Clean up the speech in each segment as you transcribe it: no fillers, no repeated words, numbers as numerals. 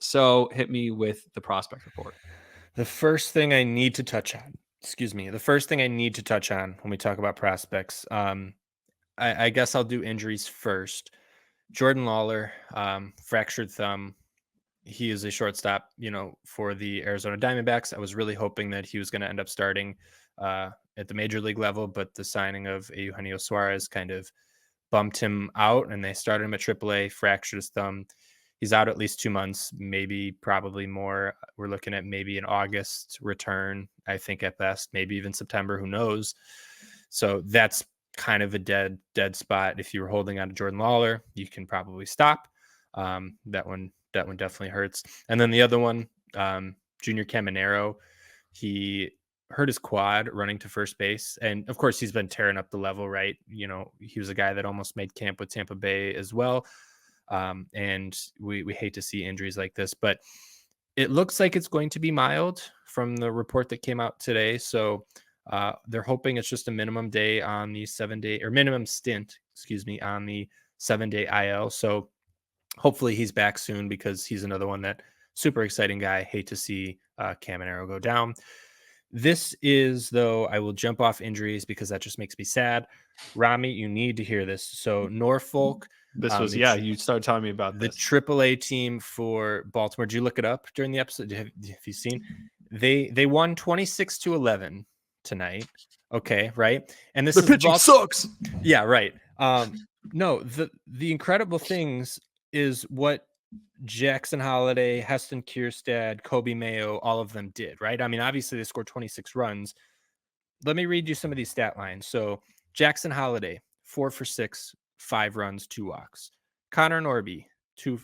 So hit me with the prospect report. The first thing I need to touch on, when we talk about prospects, I guess I'll do injuries first. Jordan Lawler, fractured thumb. He is a shortstop, for the Arizona Diamondbacks. I was really hoping that he was going to end up starting at the major league level, but the signing of Eugenio Suarez kind of bumped him out, and they started him at AAA, fractured his thumb. He's out at least 2 months, probably more. We're looking at maybe an August return, I think at best, maybe even September, who knows? So that's kind of a dead spot. If you were holding on to Jordan Lawler, you can probably stop. That one definitely hurts. And then the other one, Junior Caminero, he hurt his quad running to first base. And of course, he's been tearing up the level, right? He was a guy that almost made camp with Tampa Bay as well. And we hate to see injuries like this, but it looks like it's going to be mild from the report that came out today. So they're hoping it's just a minimum day on the 7-day or minimum stint, on the 7-day IL. So hopefully he's back soon, because he's another one that super exciting guy. Hate to see Caminero go down. This is, though, I will jump off injuries because that just makes me sad. Rami, you need to hear this. So Norfolk. This was, you started telling me about the this. AAA team for Baltimore. Did you look it up during the episode? Have you seen? They won 26-11 tonight. Okay, right. And this the pitching sucks. Yeah, right. No, the incredible things is what Jackson Holliday, Heston Kierstad, Kobe Mayo, all of them did, right? I mean, obviously they scored 26 runs. Let me read you some of these stat lines. So Jackson Holliday, 4 for 6, 5 runs, 2 walks. Connor Norby, 2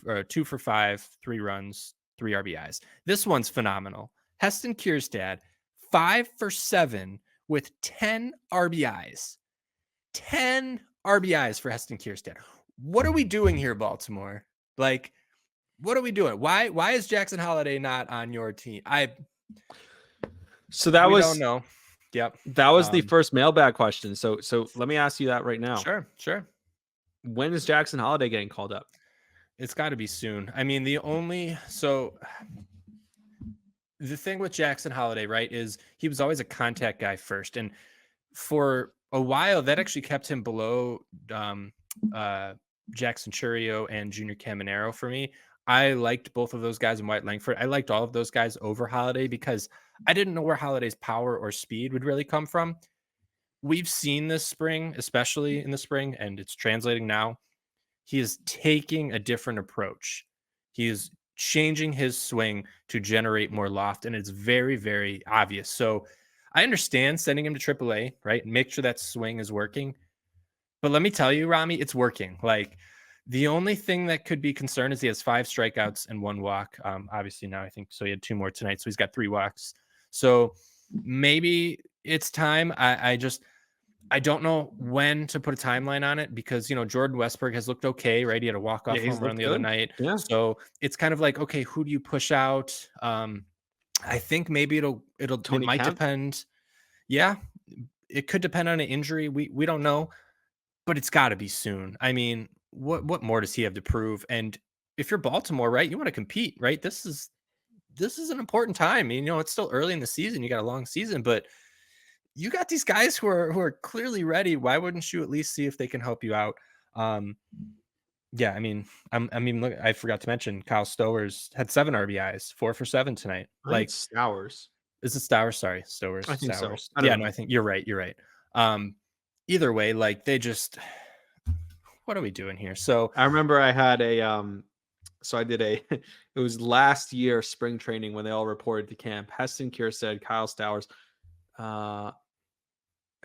for 5, 3 runs, 3 RBIs. This one's phenomenal. Heston Kierstad, 5 for 7 with 10 RBIs. 10 RBIs for Heston Kierstad. What are we doing here, Baltimore? Like, what are we doing? Why is Jackson Holliday not on your team? We don't know. Yep. That was the first mailbag question. So let me ask you that right now. Sure. When is Jackson Holliday getting called up? It's got to be soon. I mean, the thing with Jackson Holliday, right, is he was always a contact guy first. And for a while, that actually kept him below Jackson Churio and Junior Caminero for me. I liked both of those guys in White Langford. I liked all of those guys over Holliday because I didn't know where Holliday's power or speed would really come from. We've seen this spring, especially in the spring, and it's translating now. He is taking a different approach. He is changing his swing to generate more loft, and it's very, very obvious. So I understand sending him to AAA, right? Make sure that swing is working. But let me tell you, Rami, it's working. Like, the only thing that could be concerned is he has 5 strikeouts and 1 walk. Obviously now I think so. He had 2 more tonight, so he's got 3 walks. So maybe it's time. I don't know when to put a timeline on it because, Jordan Westberg has looked okay, right? He had a walk-off home run the other night. Yeah. So it's kind of like, okay, who do you push out? I think maybe it might depend. Yeah, it could depend on an injury. We don't know, but it's got to be soon. I mean, what more does he have to prove? And if you're Baltimore, right, you want to compete, right? This is an important time. I mean, it's still early in the season. You got a long season, but you got these guys who are clearly ready. Why wouldn't you at least see if they can help you out? Yeah, I mean, look, I forgot to mention Kyle Stowers had 7 RBIs, 4 for 7 tonight. Like Stowers. Is it Stowers? Sorry, Stowers. I think Stowers. So. No, I think you're right. Either way, like they just, what are we doing here? So I remember I had it was last year spring training when they all reported to camp. Heston Kierstad, Kyle Stowers.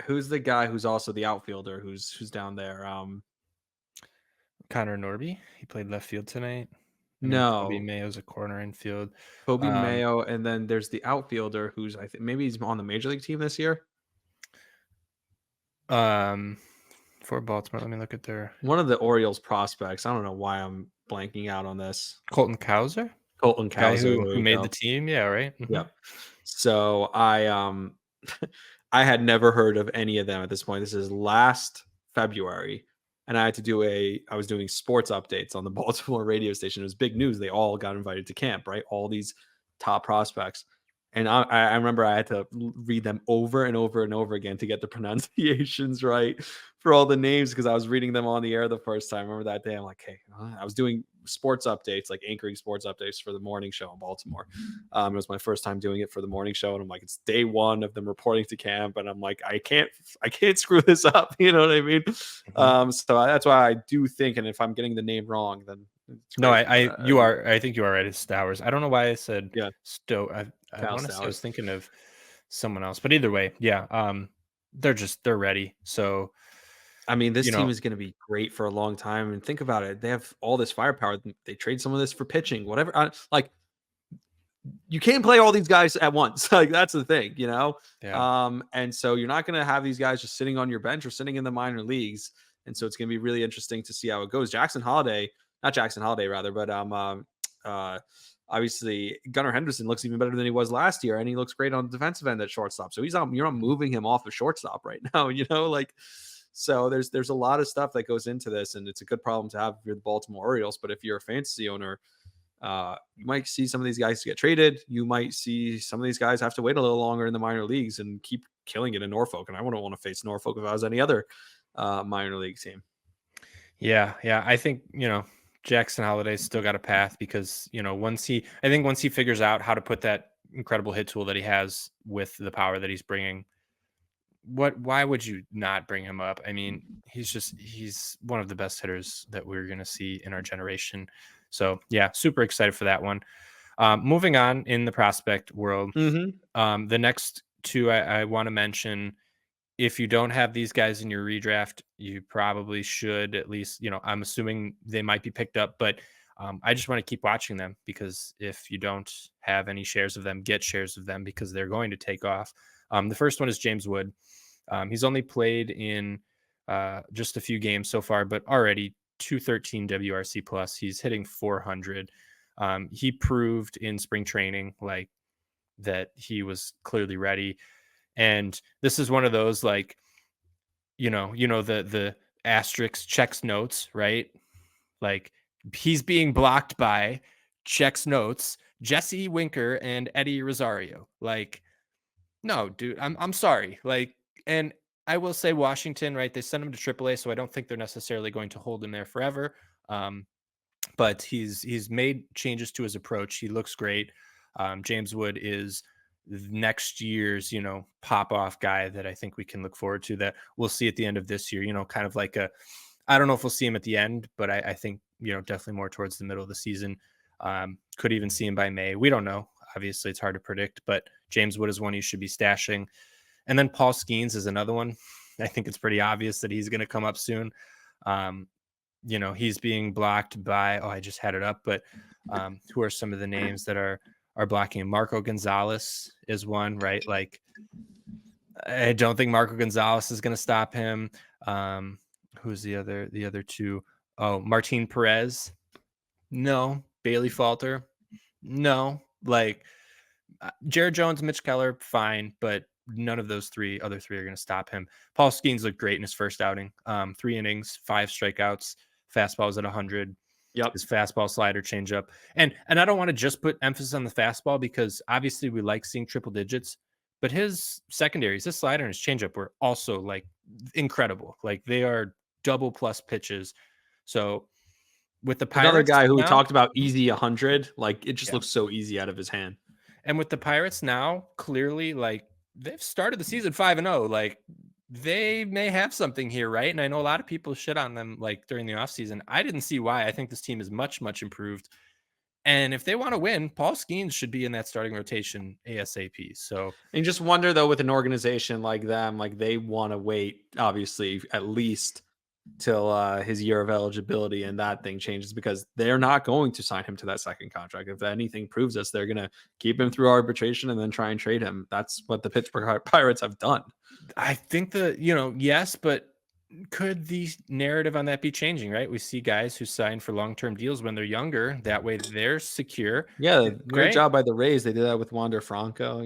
Who's the guy who's also the outfielder who's down there? Connor Norby. He played left field tonight. No, Kobe Mayo's a corner infield. Kobe Mayo, and then there's the outfielder who's I think maybe he's on the major league team this year. For Baltimore, let me look at one of the Orioles prospects. I don't know why I'm blanking out on this. Colton Cowser, who made the team. Yeah, right. Mm-hmm. Yeah. So I had never heard of any of them at this point. This is last February. and I was doing sports updates on the Baltimore radio station. It was big news. They all got invited to camp, right? All these top prospects. And I remember I had to read them over and over and over again to get the pronunciations right for all the names because I was reading them on the air the first time. I remember that day. I'm like, hey, I was doing sports updates, like anchoring sports updates for the morning show in Baltimore. It was my first time doing it for the morning show, and I'm like, it's day one of them reporting to camp, and I'm like, I can't screw this up. You know what I mean? Mhm. That's why I do think, and if I'm getting the name wrong, then it's No, great. you are. I think you are right. It's Stowers. I don't know why I said Yeah, Stowe. I Cal want to say I was Stowers. thinking of someone else, but either way, yeah. They're ready. So I mean, this you team know, is going to be great for a long time. And think about it; they have all this firepower. They trade some of this for pitching, whatever. Like you can't play all these guys at once. Like that's the thing, you know. yeah. And so you're not going to have these guys just sitting on your bench or sitting in the minor leagues. And so it's going to be really interesting to see how it goes. Jackson Holiday, not Jackson Holiday, rather, but uh, obviously Gunnar Henderson looks even better than he was last year, and he looks great on the defensive end at shortstop. So you're not moving him off of shortstop right now, you know, like. So there's a lot of stuff that goes into this, and it's a good problem to have if you're the Baltimore Orioles. But if you're a fantasy owner, you might see some of these guys get traded. You might see some of these guys have to wait a little longer in the minor leagues and keep killing it in Norfolk. And I wouldn't want to face Norfolk if I was any other minor league team. Yeah, yeah. I think, Jackson Holiday's still got a path because, I think once he figures out how to put that incredible hit tool that he has with the power that he's bringing, why would you not bring him up? I mean, he's one of the best hitters that we're going to see in our generation. So, yeah, super excited for that one. Moving on in the prospect world, Mm-hmm. the next two I want to mention, if you don't have these guys in your redraft, you probably should at least, I'm assuming they might be picked up, but I just want to keep watching them because if you don't have any shares of them, get shares of them because they're going to take off. The first one is James Wood. He's only played in just a few games so far, but already 213 WRC plus. He's hitting 400. He proved in spring training like that he was clearly ready. And this is one of those like, the asterisk checks notes, right? Like he's being blocked by checks notes, Jesse Winker and Eddie Rosario. Like, no, dude, I'm sorry. Like, and I will say Washington, right? They sent him to AAA, so I don't think they're necessarily going to hold him there forever. But he's made changes to his approach. He looks great. James Wood is next year's pop off guy that I think we can look forward to, that we'll see at the end of this year. Kind of like I don't know if we'll see him at the end, but I think definitely more towards the middle of the season. Could even see him by May. We don't know. Obviously, it's hard to predict, but James Wood is one you should be stashing. And then Paul Skeens is another one. I think it's pretty obvious that he's going to come up soon. He's being blocked by, I just had it up, but who are some of the names that are blocking him? Marco Gonzalez is one, right? Like, I don't think Marco Gonzalez is going to stop him. Who's the other two? Oh, Martin Perez. No. Bailey Falter. No. Like, Jared Jones, Mitch Keller, fine, but none of those other three are going to stop him. Paul Skeens looked great in his first outing. 3 innings, 5 strikeouts, fastball was at 100. Yep. His fastball, slider, changeup, and I don't want to just put emphasis on the fastball because obviously we like seeing triple digits, but his secondaries, his slider and his changeup were also like incredible. Like they are double plus pitches. So with the Another Pirates guy who we now, talked about easy 100, like it just yeah. looks so easy out of his hand. And with the Pirates now, clearly, like they've started the season 5-0. Like they may have something here, right? And I know a lot of people shit on them like during the offseason. I didn't see why. I think this team is much, much improved. And if they want to win, Paul Skeens should be in that starting rotation ASAP. So And you just wonder though, with an organization like them, like they want to wait, obviously, at least till his year of eligibility and that thing changes because they're not going to sign him to that second contract. If anything proves us, they're going to keep him through arbitration and then try and trade him. That's what the Pittsburgh Pirates have done. I think yes, but could the narrative on that be changing, right? We see guys who sign for long-term deals when they're younger. That way they're secure, Yeah, great right? job by the Rays. They did that with Wander Franco,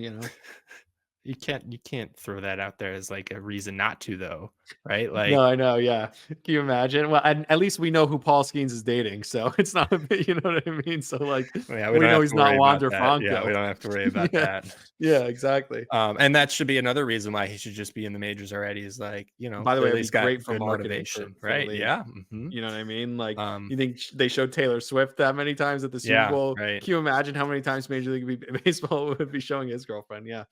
you can't throw that out there as like a reason not to though, right? Like, No, I know, yeah. Can you imagine? Well, and at least we know who Paul Skeens is dating, so it's not a bit, you know what I mean? So, like, yeah, we we don't know have he's to not worry about Wander that. Yeah, we Franco. don't have to worry about Yeah. that. Yeah, exactly. And that should be another reason why he should just be in the majors already is like, By the way, clearly it'd be he's got great for good marketing motivation, for the right? league. Yeah. You know what I mean? Like, Um, you think they showed Taylor Swift that many times at the Super yeah, Bowl? right. Can you imagine how many times Major League Baseball would be showing his girlfriend? Yeah.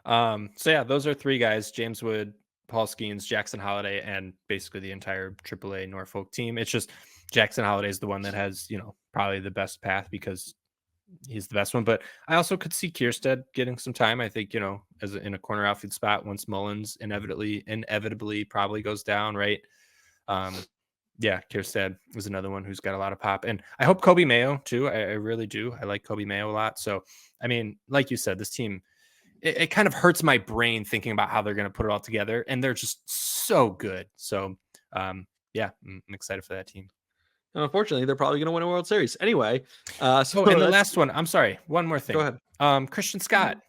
So yeah, those are three guys: James Wood, Paul Skeens, Jackson Holliday, and basically the entire AAA Norfolk team. It's just Jackson Holliday is the one that has, probably the best path because he's the best one. But I also could see Kierstead getting some time. I think, in a corner outfield spot once Mullins inevitably probably goes down, right? Um, yeah, Kierstead was another one who's got a lot of pop. And I hope Kobe Mayo too. I really do. I like Kobe Mayo a lot. So I mean, like you said, this team it kind of hurts my brain thinking about how they're going to put it all together, and they're just so good. So, yeah, I'm excited for that team. And unfortunately, they're probably going to win a World Series anyway. So Oh, and the let's last one, I'm sorry, one more go thing. ahead. Christian Scott.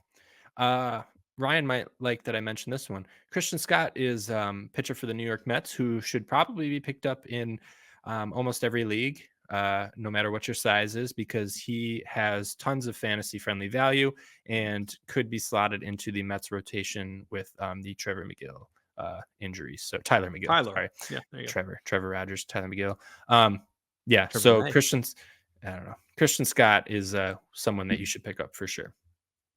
Uh, Ryan might like that I mentioned this one. Christian Scott is pitcher for the New York Mets, who should probably be picked up in almost every league, no matter what your size is, because he has tons of fantasy friendly value and could be slotted into the Mets rotation with the Trevor McGill injuries. So Tyler McGill, Tyler. sorry, Yeah, there you go. Trevor Rogers, Tyler McGill. Yeah, Trevor so May. I don't know. Christian Scott is someone that you should pick up for sure.